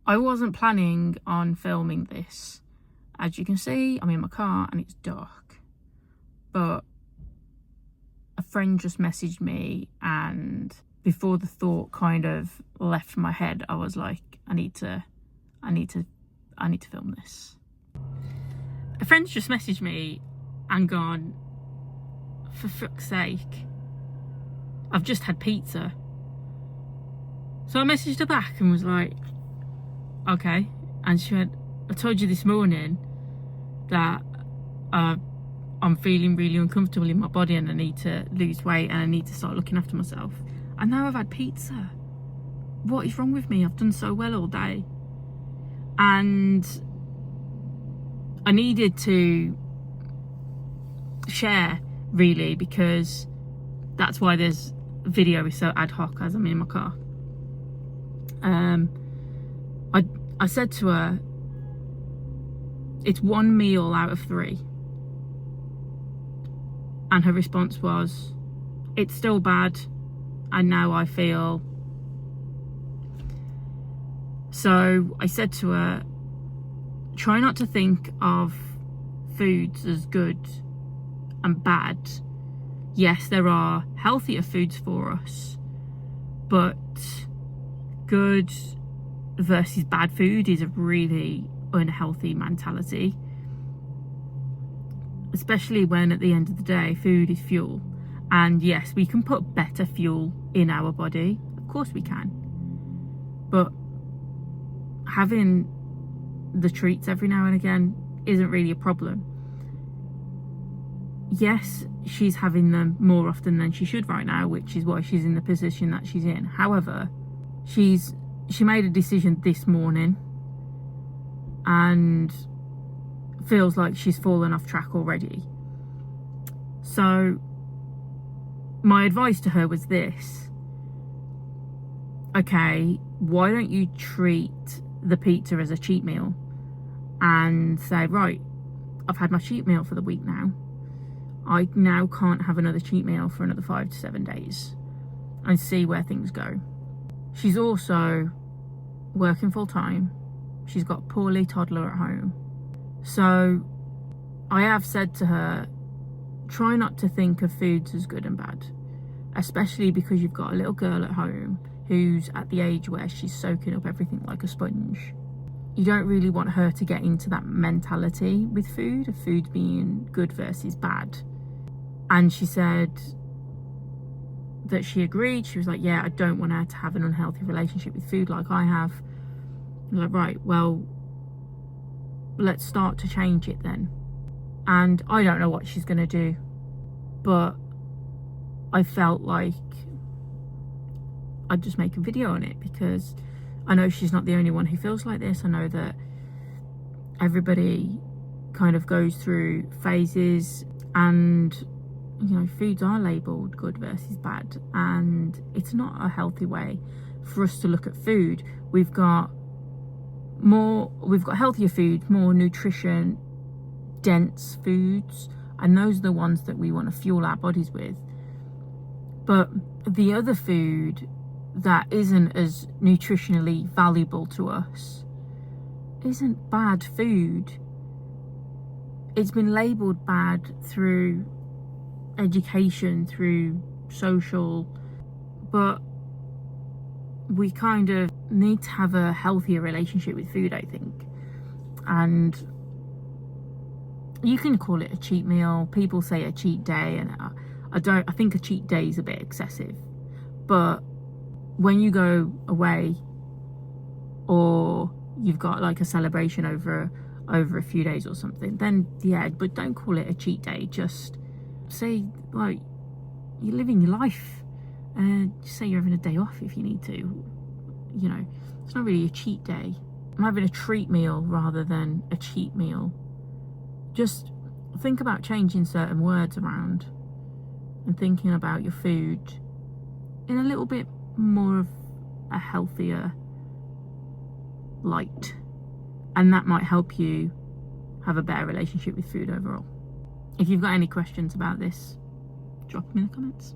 I wasn't planning on filming this. As you can see, I'm in my car and it's dark. But a friend just messaged me, and before the thought kind of left my head, I was like, I need to film this. A friend's just messaged me and gone, for fuck's sake, I've just had pizza. So I messaged her back and was like, okay. And she went, I told you this morning that I'm feeling really uncomfortable in my body and I need to lose weight and I need to start looking after myself. And now I've had pizza. What is wrong with me? I've done so well all day. And I needed to share, really, because that's why this video is so ad hoc as I'm in my car. I said to her, it's one meal out of 3. And her response was, it's still bad, and now I feel. So I said to her, try not to think of foods as good and bad. Yes, there are healthier foods for us, but good versus bad food is a really unhealthy mentality, especially when at the end of the day food is fuel. And yes, we can put better fuel in our body, of course we can, but having the treats every now and again isn't really a problem. Yes, she's having them more often than she should right now, which is why she's in the position that she's in. However, she made a decision this morning and feels like she's fallen off track already. So my advice to her was this: okay, why don't you treat the pizza as a cheat meal and say, right, I've had my cheat meal for the week now. I now can't have another cheat meal for another 5 to 7 days, and see where things go. She's also working full time. She's got a poorly toddler at home. So I have said to her, try not to think of foods as good and bad, especially because you've got a little girl at home who's at the age where she's soaking up everything like a sponge. You don't really want her to get into that mentality with food, of food being good versus bad. And she said that she agreed. She was like, yeah, I don't want her to have an unhealthy relationship with food like I have. I was like, right, well, let's start to change it then. And I don't know what she's going to do, but I felt like I'd just make a video on it, because I know she's not the only one who feels like this. I know that everybody kind of goes through phases, and you know, foods are labelled good versus bad, and it's not a healthy way for us to look at food. We've got healthier foods, more nutrition dense foods, and those are the ones that we want to fuel our bodies with. But the other food that isn't as nutritionally valuable to us isn't bad food. It's been labelled bad through education, through social, but we kind of need to have a healthier relationship with food, I think. And you can call it a cheat meal. People say a cheat day, and I think a cheat day is a bit excessive. But when you go away, or you've got like a celebration over a few days or something, then yeah, but don't call it a cheat day. Just say, like, you're living your life, and just say you're having a day off if you need to. You know, it's not really a cheat day. I'm having a treat meal rather than a cheat meal. Just think about changing certain words around and thinking about your food in a little bit more of a healthier light, and that might help you have a better relationship with food overall. If you've got any questions about this, drop them in the comments.